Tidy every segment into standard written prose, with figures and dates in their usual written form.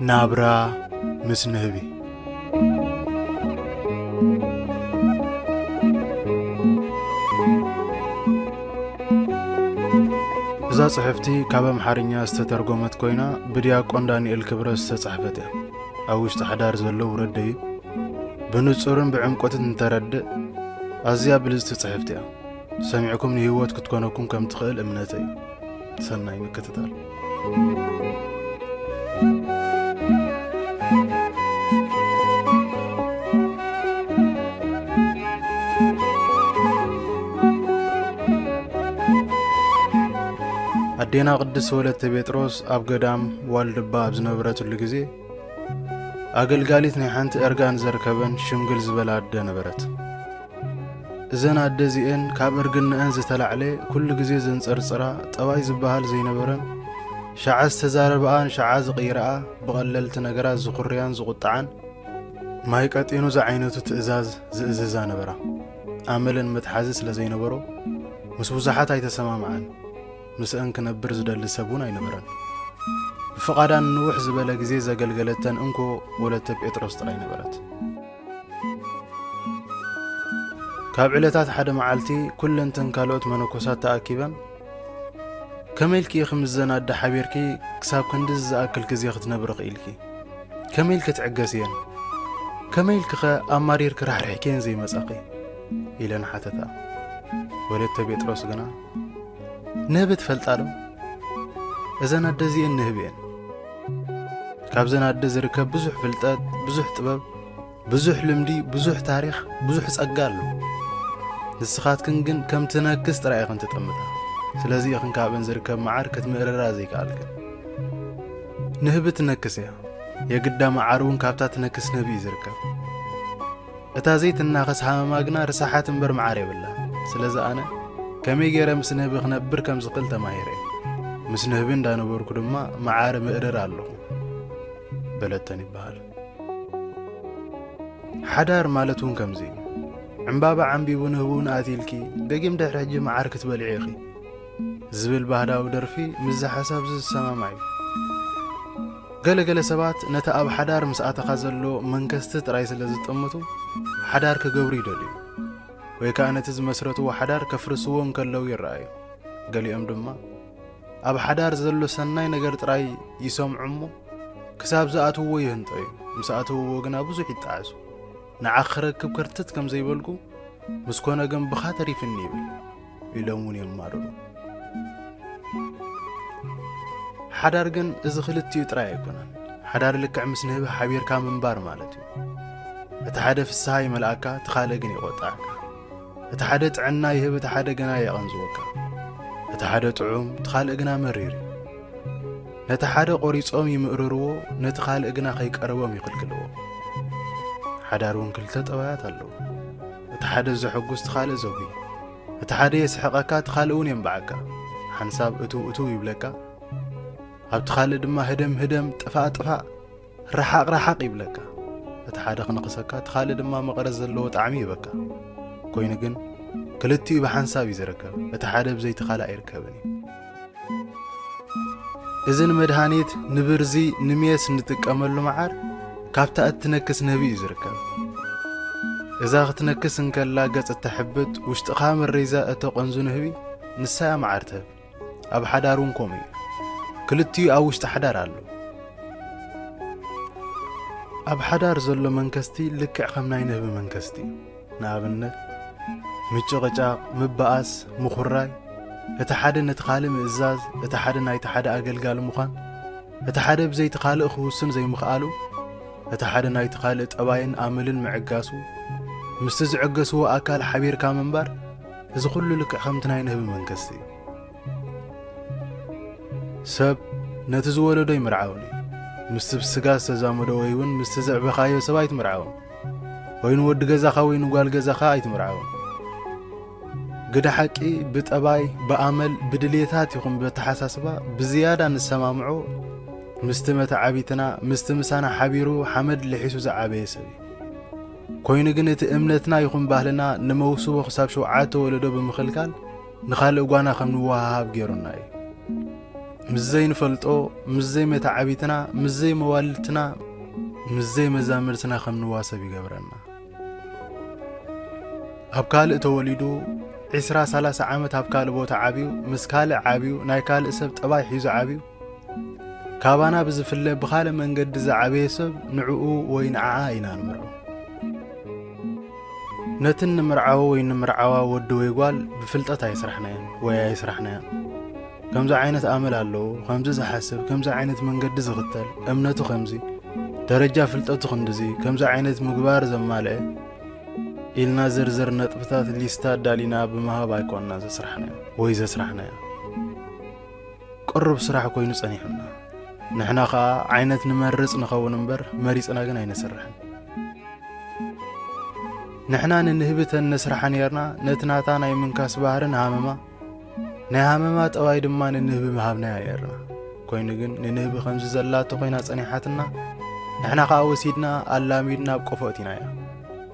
ናብራ ምስ ንህቢ እዛ ጽሕፍቲ ካብ አምሓርኛ ዝተተርጎመት ኮይና ብዲያቆን ዳንኤል ክብረት ዝተጻሕፈት እያ። ኣብ ውሽጢ ሓዳር ዘሎ ውረድ እዩ ብንጹርን ብዕምቆትን እንተረድእ ኣዝያ ብልጽቲ ጽሕፍቲ እያ። ሰሚዕኩም ንህይወት ክትኮነኩም ከም ትኽእል እምነት እዩ። ሰናይ ምክትታል። አዴና ቅድስ ወለተ ጴጥሮስ ኣብ ገዳም ዋልድባ ኣብ ዝነበረትሉ ግዜ ኣገልጋሊት ናይ ሓንቲ እርጋን ዘርከበን ሽምግል ዝበላ ኣደ ነበረት። እዘን ኣደ እዚአን ካብ እርግንአን ዝተላዕለ ኩሉ ግዜ ዘንጸርጽራ ጠባይ ዝበሃል ዘይነበረን ሸዓ ዝተዛረበኣን ሸዓ ዝቕይረኣ ብቐለልቲ ነገራት ዝኹርያን ዝቁጣዓን ማይ ቀጢኑ ዝዓይነቱ ትእዛዝ ዝእዝዛ ነበራ። ኣመለን መትሓዚ ስለ ዘይነበሮ ምስ ብዙሓት ኣይተሰማምዓን። ምስአን ክነብር ዝደሊ ሰብ እውን ኣይነበረን። ብፍቓዳን ንውሕ ዝበለ ግዜ ዘገልገለተን እንኮ ወለተ ጴጥሮስ ጥራይ ነበረት። ካብ ዕለታት ሓደ መዓልቲ ኩለንተን ካልኦት መነኮሳት ተኣኪበን ከመይልኪ ከምዘን ኣደ ሓቢርኪ ክሳብ ክንድዚ ዝኣክል ግዜ ክትነብር ኽኢልኪ? ከመይል ክትዕገስ እየን? ከመይልኪ ኸ ኣማሪር ክራሕርሕኬን ዘይመጻኺ ኢለን ሓተታ። ወለተ ጴጥሮስ ግና ንህቢ ትፈልጣ ዶ? እዘን ኣደ እዚአን ንህቢ እየን። ካብዘን ኣደ ዝርከብ ብዙሕ ፍልጠት፣ ብዙሕ ጥበብ፣ ብዙሕ ልምዲ፣ ብዙሕ ታሪኽ፣ ብዙሕ ጸጋ ኣሎ። ንስኻትክን ግን ከም ትነክስ ጥራይ ኢኽን ትጥምታ። ስለዚ ኢኽን ካብን ዝርከብ መዓር ክትምእርራ ዘይከኣልክን። ንህቢ ትነክስ እያ። የግዳ መዓር እውን ካብታ ትነክስ ንህቢ እዩ ዝርከብ። እታ ዘይትናኸስ ሃመማ ግና ርሳሓት እምበር መዓር የብላ። ስለዚ ኣነ ከመይ ገይረ ምስ ንህቢ ክነብር ከም ዝኽእል ተማሂረ ምስ ንህቢ እንዳነበርኩ ድማ መዓር ምእርር ኣለኹ በለተን ይበሃል። ሓዳር ማለት እውን ከምዚ እዩ። ዕምባባ ዓንቢቡ ንህቡ ንኣትልኪ ደጊም ድሕሪ ሕጂ መዓር ክትበልዒ ኢኺ ዝብል ባህዳዊ ደርፊ ምዛ ሓሳብ ዝሰማማዕ እዩ። ገለገለ ሰባት ነታ ኣብ ሓዳር ምስኣተኻ ዘሎ መንከስቲ ጥራይ ስለ ዝጥምቱ ሓዳር ክገብሩ ይደልዩ ወይ ከዓ ነቲ ዝመስረትዎ ሓዳር ከፍርስዎም ከለው ይረኣዩ። ገሊኦም ድማ ኣብ ሓዳር ዘሎ ሰናይ ነገር ጥራይ ይሰምዑ እሞ ክሳብ ዝኣትውዎ ይህንጠዩ። ምስ ኣትውዎ ግና ብዙሕ ይጣዓሱ። ንዓኽ ክረክብ ከርትት ከም ዘይበልኩ ምስ ኮነ ግን ብኻ ተሪፍኒ ይብል ኢሎም እውን የማርሩ። ሓዳር ግን እዚ ክልቲኡ ጥራይ ኣይኮነን። ሓዳር ልክዕ ምስ ንህቢ ሓቢርካ ምንባር ማለት እዩ። እቲ ሓደ ፍስሓ ይመልኣካ፣ እቲ ካልእ ግን ይቆጣዕካ። እቲ ሓደ ጥዕና ይህብ፣ እቲ ሓደ ግና የቐንዝወካ። እቲ ሓደ ጥዑም፣ እቲ ካልእ ግና መሪር እዩ። ነቲ ሓደ ቆሪጾም ይምእርርዎ፣ ነቲ ካልእ ግና ከይቀረቦም ይኽልክልዎ። ሓዳር እውን ክልተ ጠባያት ኣለዉ። እቲ ሓደ ዘሐጉስ፣ እቲ ካልእ ዘጉይ። እቲ ሓደ የስሕቐካ፣ እቲ ካልእ እውን የንበዓካ። ሓንሳብ እቱ ይብለካ፣ ኣብቲ ካልእ ድማ ህደም ህደም፣ ጥፋእ ጥፋእ፣ ረሓቕ ረሓቕ ይብለካ። እቲ ሓደ ክነኽሰካ፣ እቲ ካልእ ድማ መቐረት ዘለዎ ጣዕሚ ይበካ። ኮይኑ ግን ክልቲኡ ብሓንሳብ እዩ ዝርከብ። እቲ ሓደ ብዘይቲ ካልእ ኣይርከብን እዩ። እዚ ንመድሃኒት ንብርዚ ንሜስ እንጥቀመሉ መዓር ካብታ እትነክስ ንህቢ እዩ ዝርከብ። እዛ ክትነክስ እንከላ ገጽ እተሕብጥ ውሽጥኻ መሪዛ እተቐንዙ ንህቢ ንሳያ መዓር ትህብ። ኣብ ሓዳር እውን ከምኡ እዩ። ክልቲኡ ኣብ ውሽጢ ሓዳር ኣሎ። ኣብ ሓዳር ዘሎ መንከስቲ ልክዕ ከም ናይ ንህቢ መንከስቲ እዩ። ንኣብነት ምጭቕጫቕ፣ ምበኣስ፣ ምኹራይ፣ እቲ ሓደ ነቲ ካልእ ምእዛዝ፣ እቲ ሓደ ናይቲ ሓደ ኣገልጋሊ ምዃን፣ እቲ ሓደ ብዘይቲ ካልእ ክውስን ዘይምኽኣሉ፣ እቲ ሓደ ናይቲ ካልእ ጠባይን ኣመልን ምዕጋሱ፣ ምስቲ ዝዕገስዎ ኣካል ሓቢርካ ምንባር፣ እዚ ኩሉ ልክዕ ከምቲ ናይ ንህቢ መንከስቲ እዩ። ሰብ ነቲ ዝወለዶ ይምርዓውን እዩ። ምስቲ ብስጋ ዝተዛመዶ ወይ እውን ምስቲ ዘዕበኻዮ ሰብ ኣይትምርዓውን። ወይኑ ወዲ ገዛኻ ወይኑ ጓል ገዛኻ ኣይትምርዓውን። ግዳ ሓቂ ብጠባይ ብኣመል ብድልየታት ይኹን በተሓሳስባ ብዝያዳ ንሰማምዖ ምስቲ መተዓቢትና ምስቲ ምሳና ሓቢሩ ሓመድ ልሒሱ ዝዓበየ ሰብ እዩ። ኮይኑ ግን እቲ እምነትና ይኹን ባህልና ንመውስቦ ክሳብ 7 ወለዶ ብምኽልካል ንኻልእ ጓና ከም ንወሃሃብ ገይሩና እዩ። مزي نفلطو مزي متعبيتنا مزي موالتنا مزي مزامرتنا خم نواسب يقبرنا أبكال توليدو 20-30 عامت أبكال بوتا عابيو مسكال عابيو نايكال سب تباي حيزو عابيو كابانا بزفله بخاله منقد زعابي سب نعقو وين عاينا نمرعو نتن نمرعو وين نمرعوا ودو يقال بفلطة يسرحنايا ويا يسرحنايا كمزا عينة آمل اللو خمزة زحسب كمزا عينة منقد زغتل أمنتو خمزي درجة فلطة خندزي كمزا عينة مقبار زمالي إلنا زرزر نطبطات الليستاد دالينا بمهاب ايكوننا زسرحنايا ويزا سرحنايا قرب سرح كوينو صنيحنا نحنا خا عينة نمرص نخون نمبر مريصنا غن اينسرحن نحنا ننهبتن نسرحن يرنا نتناتا ناي منكاس بحرن هامما ناي هامما طواي دما ننهب مهابنا يرنا كوينو غن ننهب خمس زلاتو كوينا صنيحاتنا نحنا خا وسيدنا علاميدنا بقفوتينا يا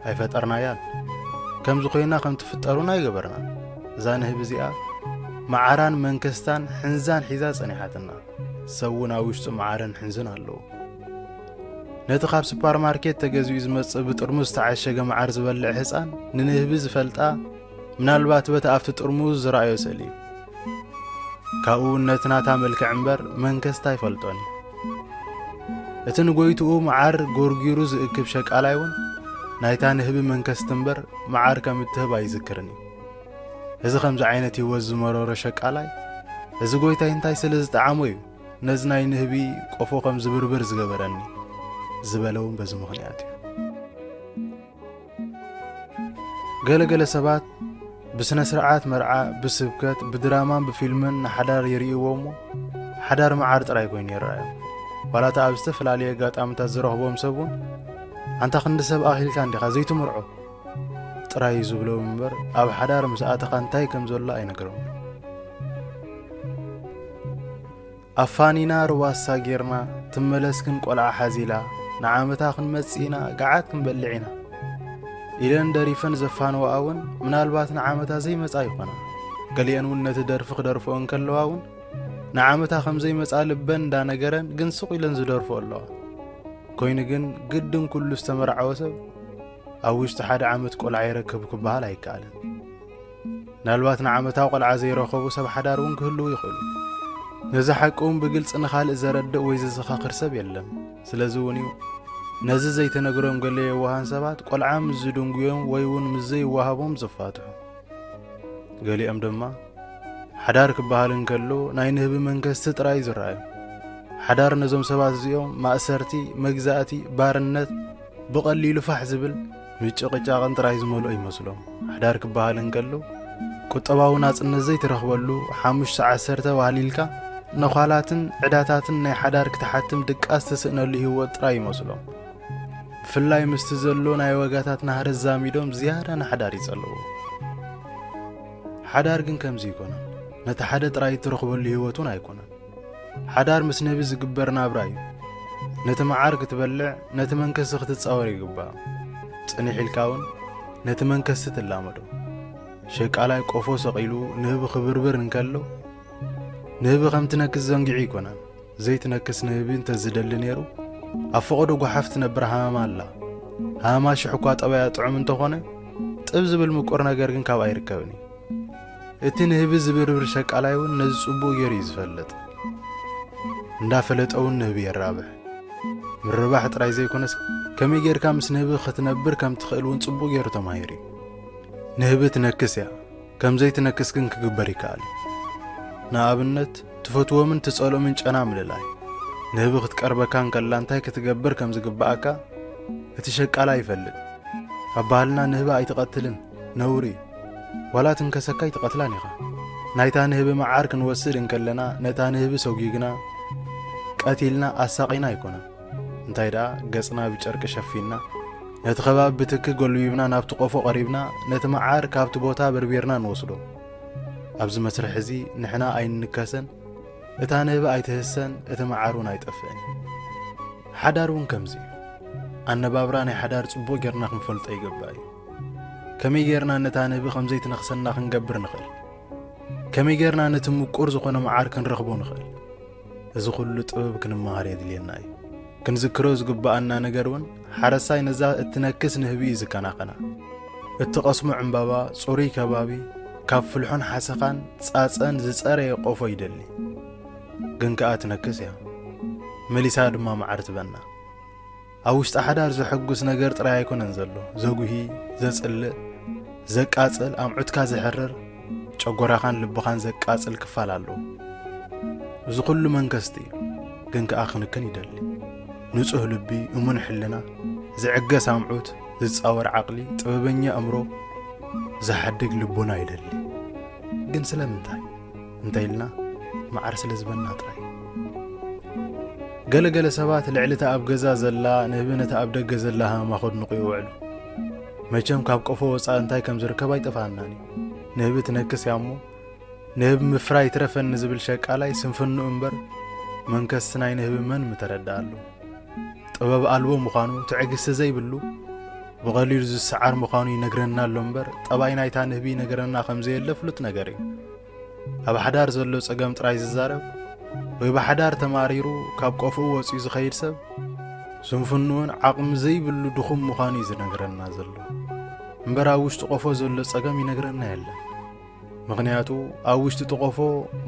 اي فطرنا يال كم زخينا كم تفطرونا يغبرنا زانه بزيا معران منكستان حنزان حيزا صنيحاتنا سونا وشت معران حنزن الله نتخاب سوبر ماركت تجزو يزمص بطرموز تعشق معر زبلع حصان ننهب زفلطا منالبات بتافت طرموز رايو سلي كاو نتناتا ملك عنبر منكستا يفلطوني اتن غويتو معر غورغيرو زكب شقالايون نايتا نهب منكستنبر معار كم تهب يذكرني اذا خمس عينتي وز مرور شقالاي اذا غويتا انتاي سلز طعامو نزناي نهبي قفو خم زبربر زغبرني زبلون بزمخنياتي ገለገለ ሰባት بسنة سرعات مرعى بسبكت بدرامان بفيلمن حدار يريومو حدار معار طراي كوين يرايو ولا تابستفل عليه قاطام تزرهبوم سبون أنت خند سب أهل كان دخا زيتو مرعو طراي زبلو منبر أب حدار مساعة خانتاي كم زولا أي نقرون أفانينا رواسا غيرنا تملسكن قلع حزيلا نعامتا خن مسينا قعات كن بلعينا إلان داريفن زفان وآون من البات نعامتا زي مساي قنا قليان ونت درفق درفقن كلواون نعامتا خم زي مسال بن دا نقرن قنسق إلان زدرفق الله كوين جن قدم كل استمر عوسب أو يستحد عامت قل عيركب كبها لا يكالن نالوات نعمتها وقل عزير وخبو سب حدارون كله يخلو نزحكم بقلص أن خال زرد ويززخا خرسب يلم سلازونيو نزز زي تنقرهم قال لي وهان سبات قل عام زدون قيوم ويون مزي وهابهم زفاتهم قال لي أمدما حدار كبهالن كله ناينه بمنكست رايز الرأي حدار نزوم سبات زيوم مأسرتي مجزاتي بارنت بقليل فحزبل ميتشقجا قنط رايز مولو اي مسلوم حدار كبهالن كله كطباو ناص نزي ترخبلو 5 ساعات سرته وهليلكا نخالاتن عداتاتن ناي حدار كتحتم دقاس تسنلو هو طراي مسلوم فلاي مستزلو ناي وغاتات نهر زاميدوم زياده نحدار يصلو حدار كن كمزي يكون نتا حدا طراي ترخبلو هوتون ايكونن حدار مسنبي زغبرنا برايو نتا معارك تبلع نتا منكس ختتصاور يغبا صنيح الكاون نتا منكس تلامدو شقالاي قفو سقيلو نهب خبربر نكلو نهب خمتنكس زنقعي يكونن زيت نكس نهب انت زدل نيرو افقدو غحفت نبر هاما الله هاما شحقا طبيا طعم انت هونه طبز بالمقور ነገር ግን ካብ አይርከብኒ እቲ ንህብ ዝብርብር ሸቃላይውን ነዚ ጽቡቕ ጌሩ ይዝፈልጥ እንዳፈለጠው ንህብ ይራብሕ ምርባሕ ጥራይ ዘይኮነስ ከመይ ጌርካ ምስ ንህብ ክትነብር ከም ትኽእልውን ጽቡቕ ጌሩ ተማሂሪ ንህብ ትነክስ ያ ከም ዘይትነክስ ግን ክግበር ይካል ንኣብነት ትፈትዎምን ትጸሎምን ጨና ምልላይ ንህብ ክትቀርበካን ከላንታይ ክትገብር ከም ዝግባኣካ እቲ ሸቃላይ ይፈልጥ ኣባልና ንህብ ኣይትቀትልን ነውሪ ولا تنكسكاي تقتلانيخا نايتا نهب معارك نوسد انكلنا نتا نهب سوغيغنا قتيلنا اساقينا يكون انتاي دا غصنا بچرق شفينا نتخباب بتك قلبيبنا نابت قفو قريبنا نت معار كابت بوتا بربيرنا نوصلو ابز مسرحزي نحنا اي نكاسن اتا نهب ايتهسن اتا معارون ايطفن حدارون كمزي ان بابراني حدار صبو غيرنا نفلط يغباي كمي غيرنا نتانه بخمزيت نخسنا خنقبر نخل كمي غيرنا نتمقور زخونه معارك نرخبو نخل እዚ ኩሉ ጥበብ ክንመሃር የድልየና እዩ ክንዝክሮ ዝግባአና ነገር እውን ሓረሳይ ነዛ እትነክስ ንህቢ ዝከናኸና እቲ ቀስሙ ዕምባባ ጽሩይ ከባቢ ካብ ፍልሑን ሓሰኻን ጻጸን ዝጸረየ ቆፎ ይደሊ ግን ከኣ ትነክስ እያ መሊሳ ድማ መዓር ትበና ኣብ ውሽጢ ሓዳር ዝሕጉስ ነገር ጥራይ ኣይኮነን ዘሎ ዘጉሂ ዘጽልእ ዘቃጽል ኣምዑትካ ዝሕርር ጨጎራኻን ልብኻን ዘቃጽል ክፋል ኣለዎ እዚ ኩሉ መንከስቲ ግን ከኣ ክንክን ይደሊ ንጹህ ልቢ እሙን ሕልና ዝዕገስ ኣምዑት ዝጻወር ዓቕሊ ጥበበኛ እምሮ ዝሓድግ ልቦና ይደሊ ግን ስለምንታይ እንተይልና መዓር ስለ ዝበና ጥራይ ገለገለ ሰባት ልዕልታ ኣብ ገዛ ዘላ ንህቢ ነታ ኣብ ደገ ዘላ ሃማ ኸድንቑ ይውዕሉ መቸም ካብ ቆፎ ወፃእ እንታይ ከም ዝርከብ ኣይጠፋናኒ ንህቢ ትነክስ እያ እሞ ንህቢ ምፍራይ ትረፈኒ ዝብል ሸቃላይ ስንፍኑ እምበር መንከስቲ ናይ ንህቢ መን ምተረዳእ ኣሎ ጥበብ ኣልቦ ምዃኑ ትዕግስቲ ዘይብሉ ብቐሊሉ ዝሰዓር ምዃኑ ይነግረና ኣሎ እምበር ጠባይ ናይታ ንህቢ ነገረና ከም ዘየለ ፍሉጥ ነገር እዩ ኣብ ሓዳር ዘሎ ጸገም ጥራይ ዝዛረብ ወይ ብሓዳር ተማሪሩ ካብ ቆፍኡ ወፂኡ ዝኸይድ ሰብ ስንፍኑውን ዓቕሚ ዘይብሉ ድኹም ምዃኑ እዩ ዝነግረና ዘሎ እምበር ኣብ ውሽጢ ቆፎ ዘሎ ጸገም ይነግረና የለን ምኽንያቱ ኣብ ውሽጢ እቲ ቆፎ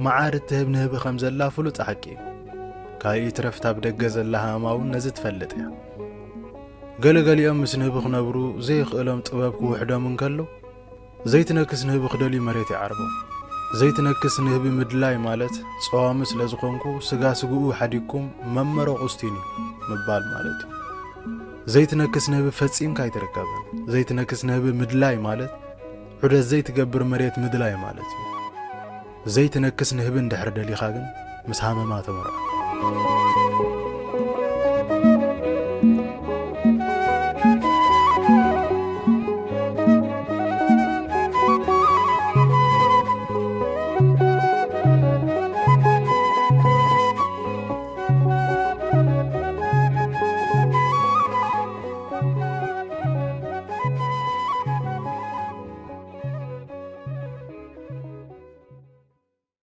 መዓር እትህብ ንህቢ ከም ዘላ ፍሉጥ ሓቂ እዩ ካልእ ትረፍቲ ኣብ ደገ ዘላ ሃማ እውን ነዚ ትፈልጥ እያ ገለገሊኦም ምስ ንህቢ ክነብሩ ዘይኽእሎም ጥበብ ክውሕዶም እንከሎ ዘይትነክስ ንህቢ ክደልዩ መሬት ይዓርቦም ዘይትነክስ ንህቢ ምድላይ ማለት ጸዋሚ ስለ ዝኾንኩ ስጋ ስግኡ ሓዲግኩም መመረቑ ስቲኒ ምባል ማለት እዩ ዘይትነክስ ንህቢ ፈጺምካ ኣይትርከብን ዘይትነክስ ንህቢ ምድላይ ማለት ዑደት ዘይትገብር መሬት ምድላይ ማለት እዩ ዘይትነክስ ንህቢ እንድሕር ደሊኻ ግን ምስ ሃመማ ተመርዖ